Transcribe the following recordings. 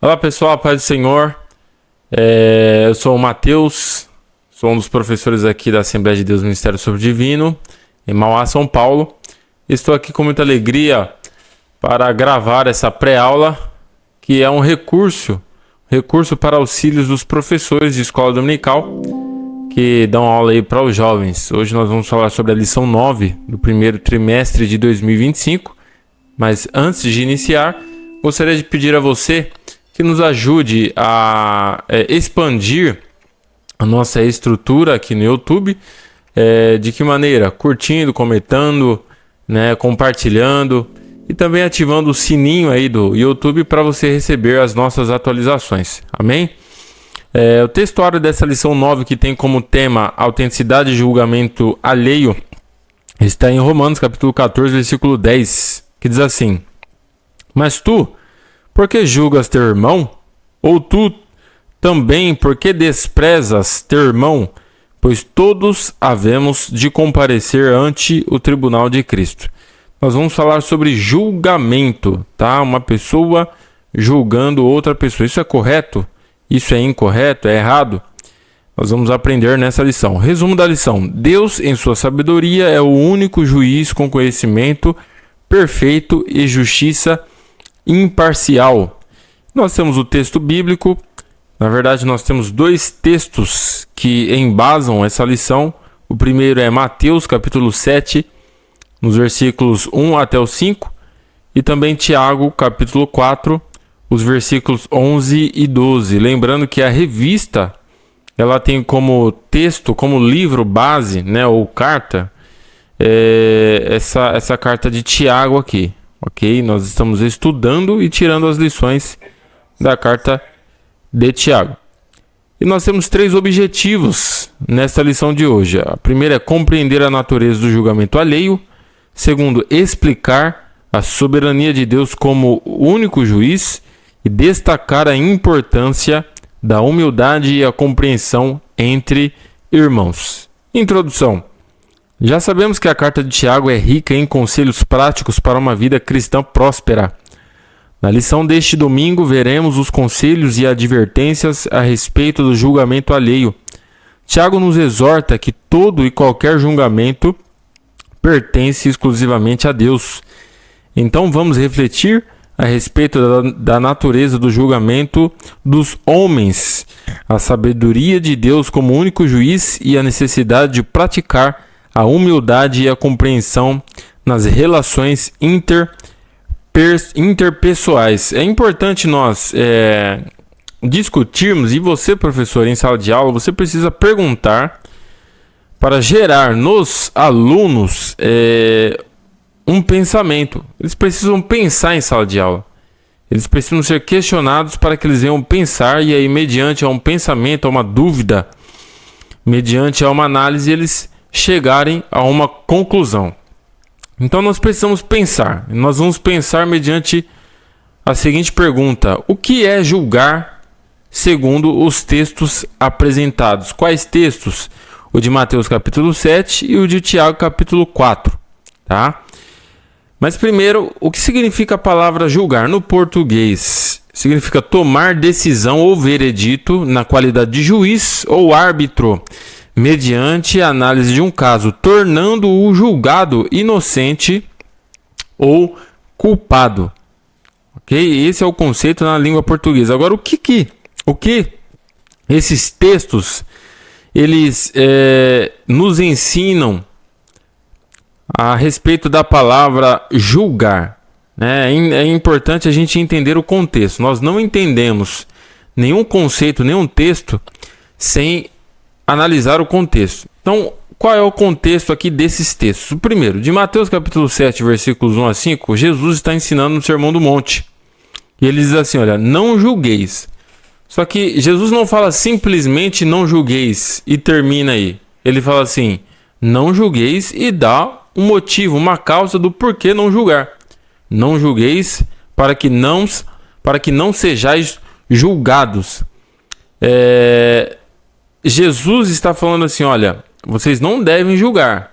Olá pessoal, paz do Senhor. Eu sou o Matheus, sou um dos professores aqui da Assembleia de Deus Ministério Sobre Divino, em Mauá, São Paulo. Estou aqui com muita alegria para gravar essa pré-aula, que é um recurso para auxílios dos professores de escola dominical, que dão aula aí para os jovens. Hoje nós vamos falar sobre a lição 9 do primeiro trimestre de 2025, mas antes de iniciar, gostaria de pedir a você que nos ajude a expandir a nossa estrutura aqui no YouTube. De que maneira? Curtindo, comentando, compartilhando e também ativando o sininho aí do YouTube para você receber as nossas atualizações. Amém? O textuário dessa lição 9, que tem como tema autenticidade e julgamento alheio, está em Romanos capítulo 14, versículo 10, que diz assim: Mas tu, por que julgas teu irmão? Ou tu também, por que desprezas teu irmão? Pois todos havemos de comparecer ante o tribunal de Cristo. Nós vamos falar sobre julgamento, tá? Uma pessoa julgando outra pessoa. Isso é correto? Isso é incorreto? É errado? Nós vamos aprender nessa lição. Resumo da lição: Deus, em sua sabedoria, é o único juiz com conhecimento perfeito e justiça imparcial. Nós temos o texto bíblico. Na verdade, nós temos dois textos que embasam essa lição. O primeiro é Mateus capítulo 7, nos versículos 1 até o 5, e também Tiago capítulo 4, os versículos 11 e 12. Lembrando que a revista, ela tem como texto, como livro base, ou carta, essa carta de Tiago aqui. Ok? Nós estamos estudando e tirando as lições da carta de Tiago. E nós temos três objetivos nesta lição de hoje. A primeira é compreender a natureza do julgamento alheio. Segundo, explicar a soberania de Deus como único juiz e destacar a importância da humildade e a compreensão entre irmãos. Introdução. Já sabemos que a carta de Tiago é rica em conselhos práticos para uma vida cristã próspera. Na lição deste domingo, veremos os conselhos e advertências a respeito do julgamento alheio. Tiago nos exorta que todo e qualquer julgamento pertence exclusivamente a Deus. Então vamos refletir a respeito da natureza do julgamento dos homens, a sabedoria de Deus como único juiz e a necessidade de praticar a humildade e a compreensão nas relações interpessoais. É importante nós discutirmos, e você, professor, em sala de aula, você precisa perguntar para gerar nos alunos um pensamento. Eles precisam pensar em sala de aula. Eles precisam ser questionados para que eles venham pensar, e aí, mediante a um pensamento, a uma dúvida, mediante a uma análise, eles chegarem a uma conclusão. Então nós precisamos pensar. Nós vamos pensar mediante a seguinte pergunta: o que é julgar segundo os textos apresentados? Quais textos? O de Mateus capítulo 7 e o de Tiago capítulo 4, tá? Mas primeiro, o que significa a palavra julgar no português? Significa tomar decisão ou veredito na qualidade de juiz ou árbitro, mediante a análise de um caso, tornando o julgado inocente ou culpado. Ok? Esse é o conceito na língua portuguesa. Agora, o que esses textos eles nos ensinam a respeito da palavra julgar? É importante a gente entender o contexto. Nós não entendemos nenhum conceito, nenhum texto sem analisar o contexto. Então, qual é o contexto aqui desses textos? O primeiro, de Mateus capítulo 7, versículos 1 a 5, Jesus está ensinando no Sermão do Monte. E ele diz assim, olha, não julgueis. Só que Jesus não fala simplesmente não julgueis e termina aí. Ele fala assim, não julgueis e dá um motivo, uma causa do porquê não julgar. Não julgueis para que não sejais julgados. Jesus está falando assim, olha, vocês não devem julgar,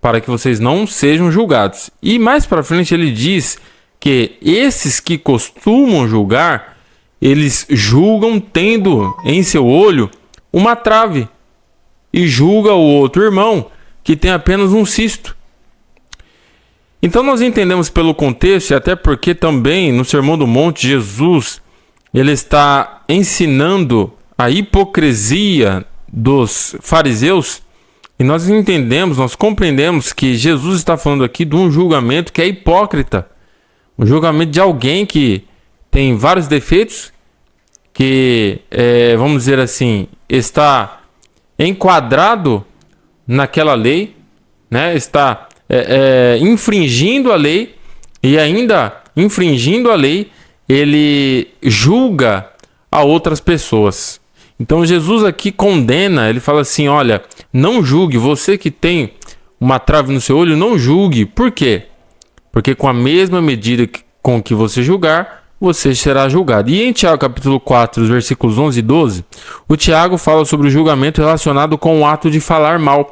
para que vocês não sejam julgados. E mais para frente ele diz que esses que costumam julgar, eles julgam tendo em seu olho uma trave e julga o outro irmão que tem apenas um cisto. Então nós entendemos pelo contexto, e até porque também no Sermão do Monte Jesus ele está ensinando a hipocrisia dos fariseus, e nós entendemos, nós compreendemos que Jesus está falando aqui de um julgamento que é hipócrita, um julgamento de alguém que tem vários defeitos, que, vamos dizer assim, está enquadrado naquela lei, né? Está infringindo a lei, e ainda infringindo a lei, ele julga a outras pessoas. Então Jesus aqui condena, ele fala assim, olha, não julgue, você que tem uma trave no seu olho, não julgue. Por quê? Porque com a mesma medida com que você julgar, você será julgado. E em Tiago capítulo 4, os versículos 11 e 12, o Tiago fala sobre o julgamento relacionado com o ato de falar mal.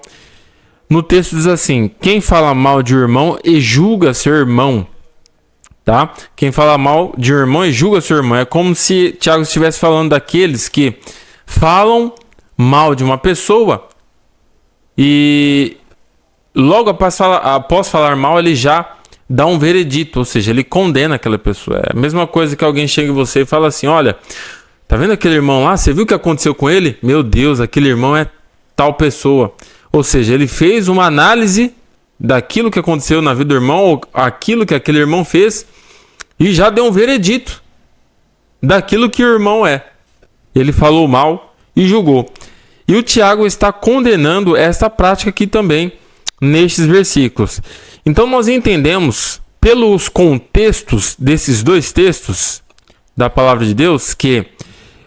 No texto diz assim, quem fala mal de um irmão e julga seu irmão, tá? Quem fala mal de um irmão e julga seu irmão. É como se Tiago estivesse falando daqueles que falam mal de uma pessoa e logo após falar mal, ele já dá um veredito, ou seja, ele condena aquela pessoa. É a mesma coisa que alguém chega em você e fala assim, olha, tá vendo aquele irmão lá? Você viu o que aconteceu com ele? Meu Deus, aquele irmão é tal pessoa. Ou seja, ele fez uma análise daquilo que aconteceu na vida do irmão, ou aquilo que aquele irmão fez, e já deu um veredito daquilo que o irmão é. Ele falou mal e julgou. E o Tiago está condenando esta prática aqui também, nestes versículos. Então nós entendemos, pelos contextos desses dois textos da palavra de Deus, que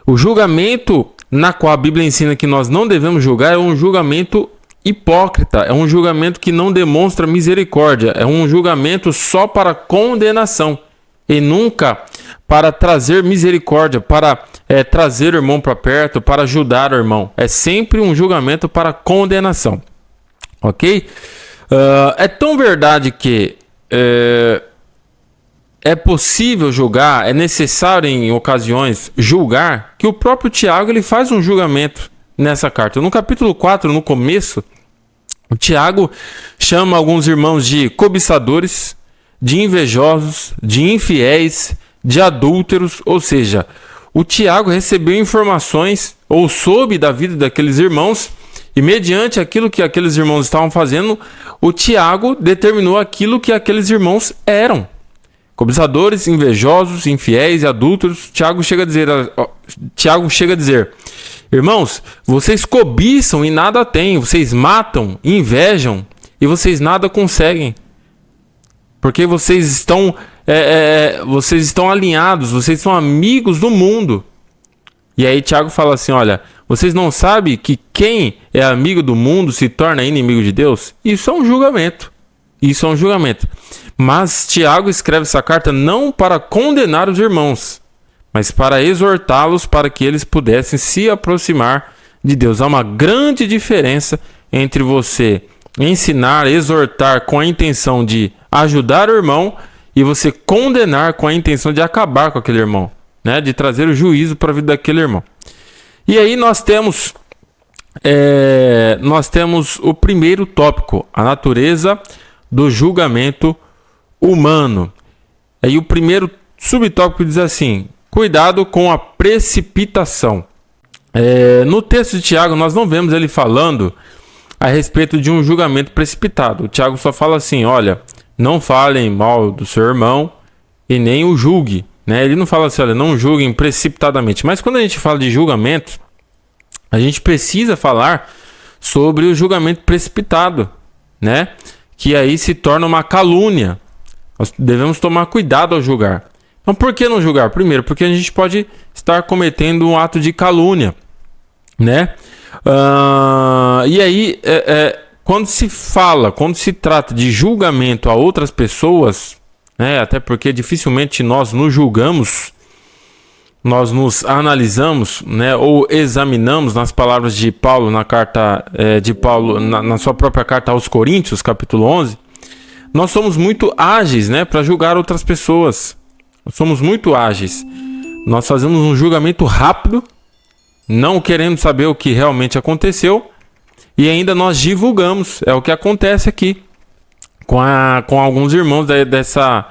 o julgamento na qual a Bíblia ensina que nós não devemos julgar é um julgamento hipócrita, é um julgamento que não demonstra misericórdia, é um julgamento só para condenação e nunca para trazer misericórdia, para trazer o irmão para perto, para ajudar o irmão. É sempre um julgamento para condenação, ok? É tão verdade que é possível julgar, é necessário em ocasiões julgar, que o próprio Tiago ele faz um julgamento nessa carta. No capítulo 4, no começo, o Tiago chama alguns irmãos de cobiçadores, de invejosos, de infiéis, de adúlteros, ou seja, o Tiago recebeu informações ou soube da vida daqueles irmãos e mediante aquilo que aqueles irmãos estavam fazendo, o Tiago determinou aquilo que aqueles irmãos eram. Cobiçadores, invejosos, infiéis e adúlteros. Tiago chega a dizer, irmãos, vocês cobiçam e nada têm, vocês matam, invejam e vocês nada conseguem. Porque vocês estão alinhados, vocês são amigos do mundo. E aí Tiago fala assim, olha, vocês não sabem que quem é amigo do mundo se torna inimigo de Deus? Isso é um julgamento. Isso é um julgamento. Mas Tiago escreve essa carta não para condenar os irmãos, mas para exortá-los para que eles pudessem se aproximar de Deus. Há uma grande diferença entre você ensinar, exortar com a intenção de ajudar o irmão e você condenar com a intenção de acabar com aquele irmão, né? De trazer o juízo para a vida daquele irmão. E aí nós temos o primeiro tópico, a natureza do julgamento humano. Aí o primeiro subtópico diz assim, cuidado com a precipitação. No texto de Tiago nós não vemos ele falando a respeito de um julgamento precipitado. O Tiago só fala assim, olha, não falem mal do seu irmão e nem o julgue, né? Ele não fala assim, olha, não julguem precipitadamente. Mas quando a gente fala de julgamento, a gente precisa falar sobre o julgamento precipitado, né? Que aí se torna uma calúnia. Nós devemos tomar cuidado ao julgar. Então por que não julgar? Primeiro, porque a gente pode estar cometendo um ato de calúnia, né? E aí, quando se trata de julgamento a outras pessoas, né, até porque dificilmente nós nos julgamos, nós nos analisamos, né, ou examinamos, nas palavras de Paulo na carta de Paulo na sua própria carta aos Coríntios, capítulo 11, nós somos muito ágeis, né, para julgar outras pessoas. Nós somos muito ágeis. Nós fazemos um julgamento rápido, não querendo saber o que realmente aconteceu, e ainda nós divulgamos. É o que acontece aqui com alguns irmãos dessa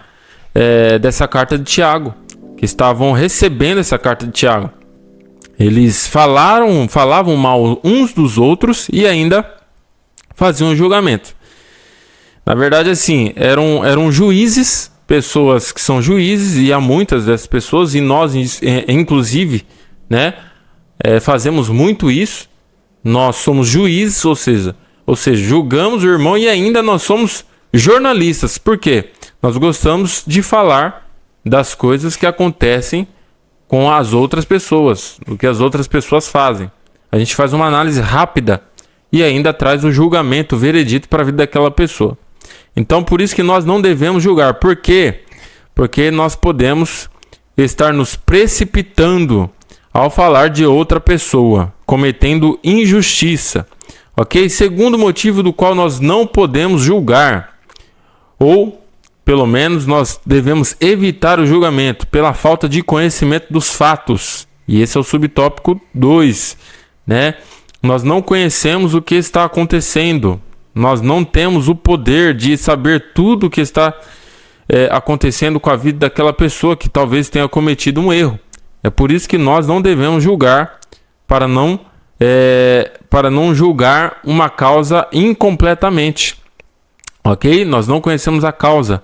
carta de Tiago, que estavam recebendo essa carta de Tiago. Eles falavam mal uns dos outros e ainda faziam julgamento. Na verdade, assim, eram juízes, pessoas que são juízes, e há muitas dessas pessoas, e nós, inclusive, né, fazemos muito isso. Nós somos juízes, ou seja, julgamos o irmão e ainda nós somos jornalistas. Por quê? Nós gostamos de falar das coisas que acontecem com as outras pessoas, do que as outras pessoas fazem. A gente faz uma análise rápida e ainda traz o julgamento, o veredito para a vida daquela pessoa. Então, por isso que nós não devemos julgar. Por quê? Porque nós podemos estar nos precipitando ao falar de outra pessoa, cometendo injustiça. Ok? Segundo motivo do qual nós não podemos julgar, ou pelo menos nós devemos evitar o julgamento pela falta de conhecimento dos fatos. E esse é o subtópico 2, né? Nós não conhecemos o que está acontecendo. Nós não temos o poder de saber tudo o que está acontecendo com a vida daquela pessoa que talvez tenha cometido um erro. É por isso que nós não devemos julgar, para não julgar uma causa incompletamente. Ok? Nós não conhecemos a causa.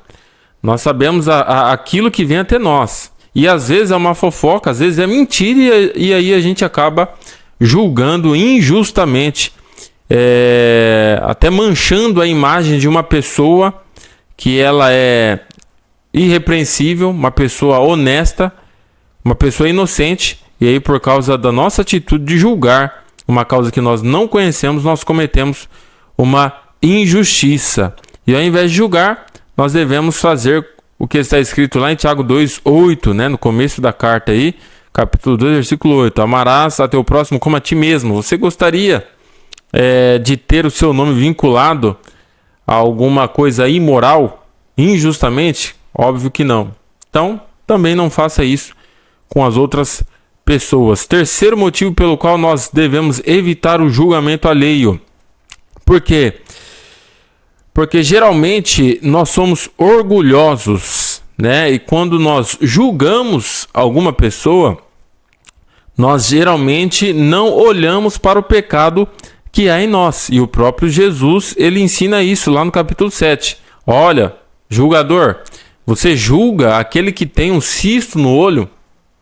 Nós sabemos aquilo que vem até nós. E às vezes é uma fofoca, às vezes é mentira, e aí a gente acaba julgando injustamente, até manchando a imagem de uma pessoa que ela é irrepreensível, uma pessoa honesta, uma pessoa inocente, e aí por causa da nossa atitude de julgar uma causa que nós não conhecemos, nós cometemos uma injustiça. E ao invés de julgar, nós devemos fazer o que está escrito lá em Tiago 2:8, né, no começo da carta aí, capítulo 2, versículo 8. Amarás a teu próximo como a ti mesmo. Você gostaria de ter o seu nome vinculado a alguma coisa imoral, injustamente? Óbvio que não. Então, também não faça isso com as outras pessoas. Terceiro motivo pelo qual nós devemos evitar o julgamento alheio. Por quê? Porque geralmente nós somos orgulhosos, né? E quando nós julgamos alguma pessoa, nós geralmente não olhamos para o pecado que há em nós. E o próprio Jesus, ele ensina isso lá no capítulo 7. Olha, julgador, você julga aquele que tem um cisto no olho,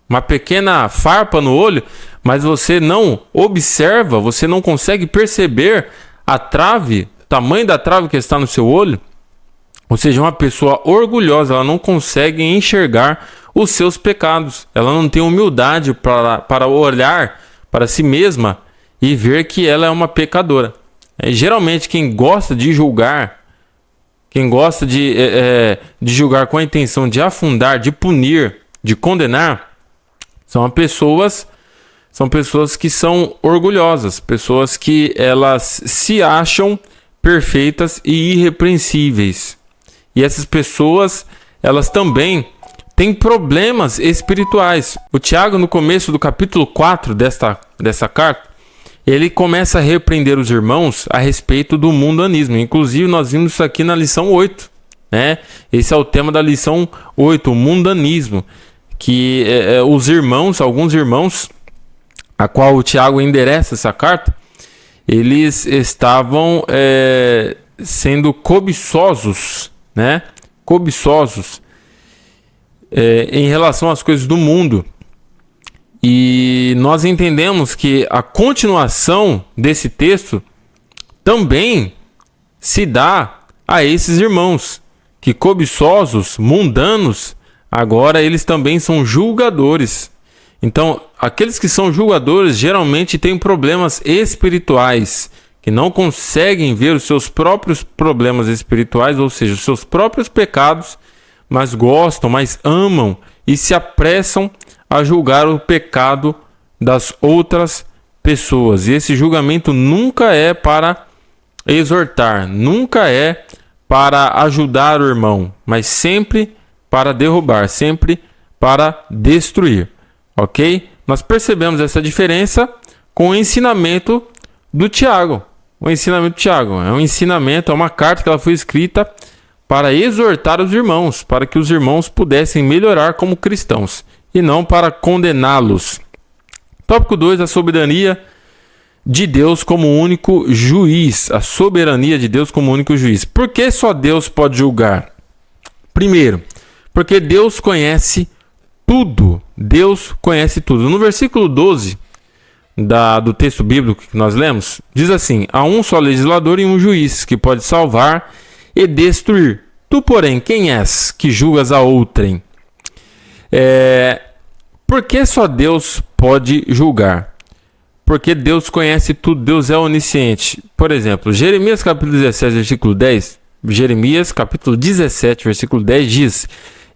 uma pequena farpa no olho, mas você não observa, você não consegue perceber a trave, o tamanho da trave que está no seu olho. Ou seja, uma pessoa orgulhosa, ela não consegue enxergar os seus pecados. Ela não tem humildade para olhar para si mesma e ver que ela é uma pecadora. Geralmente quem gosta de julgar, quem gosta de julgar com a intenção de afundar, de punir, de condenar, são pessoas que são orgulhosas, pessoas que elas se acham perfeitas e irrepreensíveis. E essas pessoas, elas também têm problemas espirituais. O Tiago, no começo do capítulo 4 dessa carta, ele começa a repreender os irmãos a respeito do mundanismo. Inclusive, nós vimos isso aqui na lição 8. Né? Esse é o tema da lição 8, o mundanismo. Que os irmãos, alguns irmãos, a qual o Tiago endereça essa carta, eles estavam sendo cobiçosos, né? Cobiçosos em relação às coisas do mundo. E nós entendemos que a continuação desse texto também se dá a esses irmãos, que cobiçosos, mundanos, agora eles também são julgadores. Então, aqueles que são julgadores geralmente têm problemas espirituais, que não conseguem ver os seus próprios problemas espirituais, ou seja, os seus próprios pecados, mas gostam, mas amam e se apressam a julgar o pecado das outras pessoas. E esse julgamento nunca é para exortar, nunca é para ajudar o irmão, mas sempre para derrubar, sempre para destruir. ok? Nós percebemos essa diferença com o ensinamento do Tiago. O ensinamento do Tiago é um ensinamento, é uma carta que ela foi escrita para exortar os irmãos, para que os irmãos pudessem melhorar como cristãos e não para condená-los. Tópico 2, a soberania de Deus como único juiz. A soberania de Deus como único juiz. Por que só Deus pode julgar? Primeiro, porque Deus conhece tudo. Deus conhece tudo. No versículo 12 do texto bíblico que nós lemos, diz assim: há um só legislador e um juiz que pode salvar e destruir. Tu, porém, quem és que julgas a outrem? Por que só Deus pode julgar? Porque Deus conhece tudo, Deus é onisciente. Por exemplo, Jeremias capítulo 17, versículo 10, Jeremias capítulo 17, versículo 10 diz: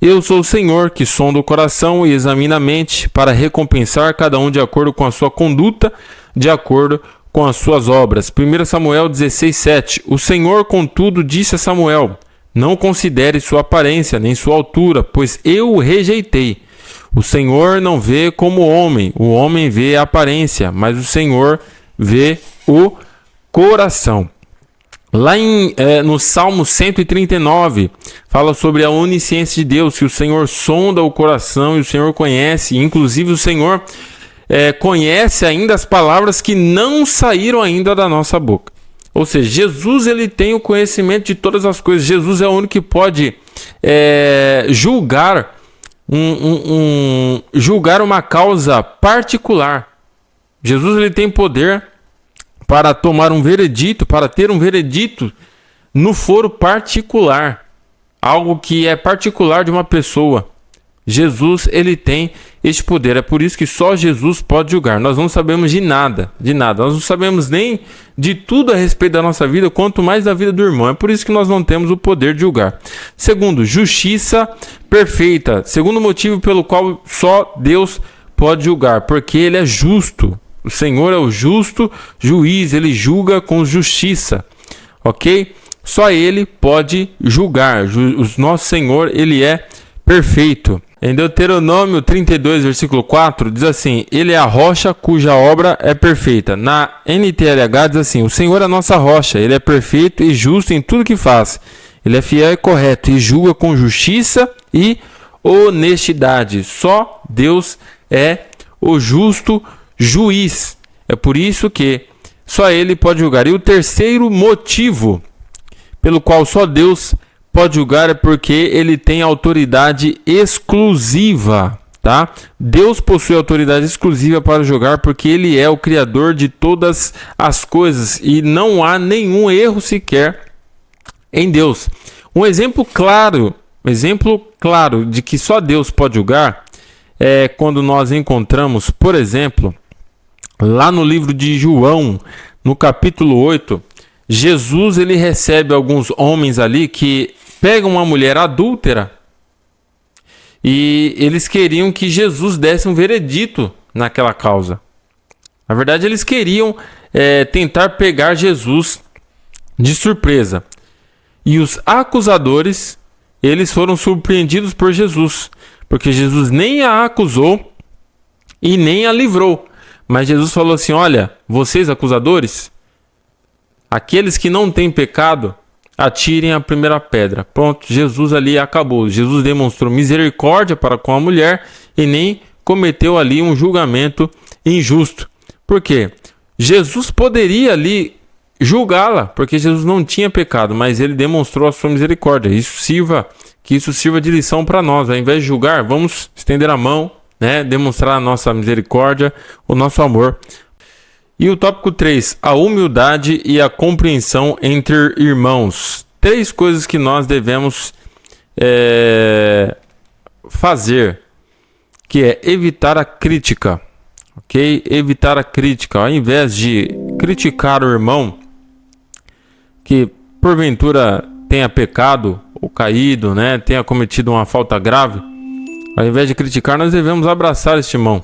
eu sou o Senhor que sonda o coração e examina a mente para recompensar cada um de acordo com a sua conduta, de acordo com as suas obras. 1 Samuel 16, 7. O Senhor, contudo, disse a Samuel: não considere sua aparência, nem sua altura, pois eu o rejeitei. O Senhor não vê como o homem vê a aparência, mas o Senhor vê o coração. Lá no Salmo 139, fala sobre a onisciência de Deus, que o Senhor sonda o coração e o Senhor conhece. Inclusive o Senhor conhece ainda as palavras que não saíram ainda da nossa boca. Ou seja, Jesus ele tem o conhecimento de todas as coisas. Jesus é o único que pode julgar julgar uma causa particular. Jesus ele tem poder para tomar um veredito, para ter um veredito no foro particular, algo que é particular de uma pessoa. Jesus ele tem este poder, é por isso que só Jesus pode julgar. Nós não sabemos de nada, nós não sabemos nem de tudo a respeito da nossa vida, quanto mais da vida do irmão. É por isso que nós não temos o poder de julgar. Segundo, justiça perfeita. Segundo motivo pelo qual só Deus pode julgar, porque ele é justo. O Senhor é o justo juiz, ele julga com justiça, ok? Só ele pode julgar. O nosso Senhor, ele é perfeito. Em Deuteronômio 32, versículo 4, diz assim: ele é a rocha cuja obra é perfeita. Na NTLH diz assim: o Senhor é a nossa rocha, ele é perfeito e justo em tudo que faz. Ele é fiel e correto e julga com justiça e honestidade. Só Deus é o justo juiz. É por isso que só ele pode julgar. E o terceiro motivo pelo qual só Deus pode julgar é porque ele tem autoridade exclusiva, tá? Deus possui autoridade exclusiva para julgar porque ele é o criador de todas as coisas e não há nenhum erro sequer em Deus. Um exemplo claro de que só Deus pode julgar é quando nós encontramos, por exemplo, lá no livro de João, no capítulo 8, Jesus ele recebe alguns homens ali que pegam uma mulher adúltera e eles queriam que Jesus desse um veredito naquela causa. Na verdade, eles queriam tentar pegar Jesus de surpresa. E os acusadores, eles foram surpreendidos por Jesus, porque Jesus nem a acusou e nem a livrou. Mas Jesus falou assim: olha, vocês acusadores, aqueles que não têm pecado, atirem a primeira pedra. Pronto, Jesus ali acabou. Jesus demonstrou misericórdia para com a mulher e nem cometeu ali um julgamento injusto. Por quê? Jesus poderia ali julgá-la, porque Jesus não tinha pecado, mas ele demonstrou a sua misericórdia. Que isso sirva de lição para nós. Ao invés de julgar, vamos estender a mão, né? Demonstrar a nossa misericórdia, o nosso amor. E o tópico 3, a humildade e a compreensão entre irmãos. 3 coisas que nós devemos fazer, que é evitar a crítica, ok? Evitar a crítica. Ao invés de criticar o irmão que porventura tenha pecado ou caído, né? Tenha cometido uma falta grave, ao invés de criticar, nós devemos abraçar este irmão,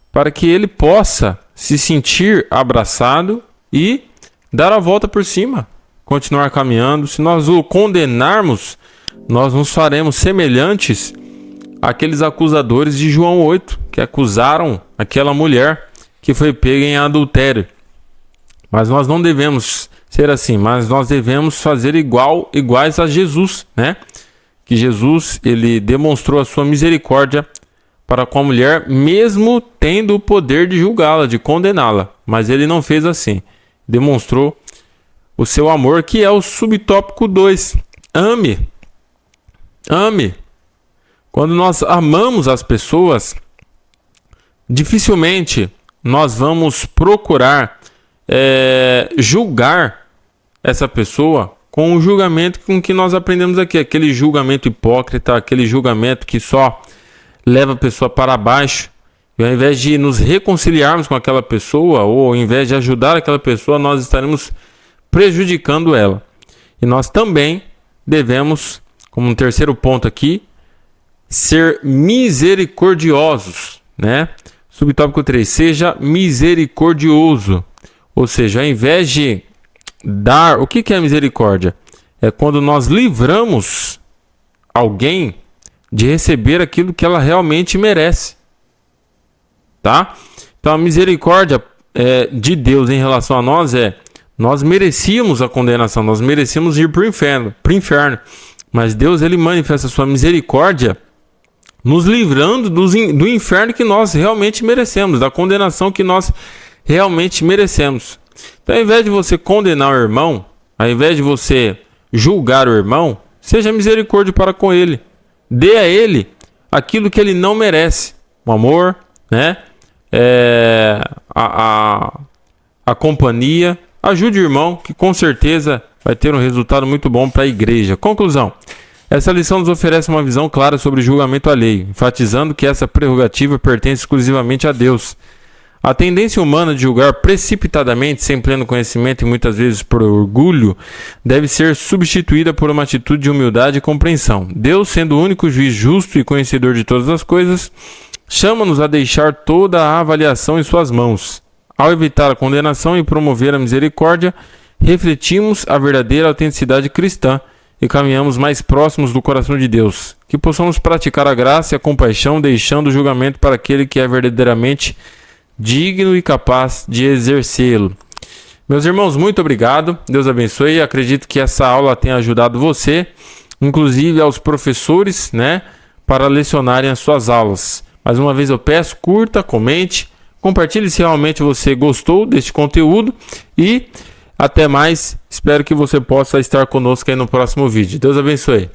para que ele possa se sentir abraçado e dar a volta por cima, continuar caminhando. Se nós o condenarmos, nós nos faremos semelhantes àqueles acusadores de João 8, que acusaram aquela mulher que foi pega em adultério. Mas nós não devemos ser assim, mas nós devemos fazer iguais a Jesus, né? Que Jesus, ele demonstrou a sua misericórdia para com a mulher, mesmo tendo o poder de julgá-la, de condená-la. Mas ele não fez assim. Demonstrou o seu amor, que é o subtópico 2. Ame. Ame. Quando nós amamos as pessoas, dificilmente nós vamos procurar julgar essa pessoa com o julgamento com que nós aprendemos aqui. Aquele julgamento hipócrita, aquele julgamento que só leva a pessoa para baixo. E ao invés de nos reconciliarmos com aquela pessoa, ou ao invés de ajudar aquela pessoa, nós estaremos prejudicando ela. E nós também devemos, como um terceiro ponto aqui, ser misericordiosos, né? Subtópico 3, seja misericordioso. Ou seja, ao invés de dar... O que é misericórdia? É quando nós livramos alguém de receber aquilo que ela realmente merece. Tá? Então a misericórdia de Deus em relação a nós nós merecíamos a condenação, nós merecíamos ir para o inferno. Mas Deus, ele manifesta a sua misericórdia nos livrando do inferno que nós realmente merecemos, da condenação que nós realmente merecemos. Então, ao invés de você condenar o irmão, ao invés de você julgar o irmão, seja misericórdia para com ele. Dê a ele aquilo que ele não merece. O amor, né? A companhia. Ajude o irmão, que com certeza vai ter um resultado muito bom para a igreja. Conclusão. Essa lição nos oferece uma visão clara sobre o julgamento alheio, enfatizando que essa prerrogativa pertence exclusivamente a Deus. A tendência humana de julgar precipitadamente, sem pleno conhecimento e muitas vezes por orgulho, deve ser substituída por uma atitude de humildade e compreensão. Deus, sendo o único juiz justo e conhecedor de todas as coisas, chama-nos a deixar toda a avaliação em suas mãos. Ao evitar a condenação e promover a misericórdia, refletimos a verdadeira autenticidade cristã e caminhamos mais próximos do coração de Deus. Que possamos praticar a graça e a compaixão, deixando o julgamento para aquele que é verdadeiramente digno e capaz de exercê-lo. Meus irmãos, muito obrigado. Deus abençoe. Acredito que essa aula tenha ajudado você, inclusive aos professores, né, para lecionarem as suas aulas. Mais uma vez eu peço, curta, comente, compartilhe se realmente você gostou deste conteúdo e até mais. Espero que você possa estar conosco aí no próximo vídeo. Deus abençoe.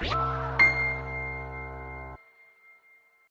Wow.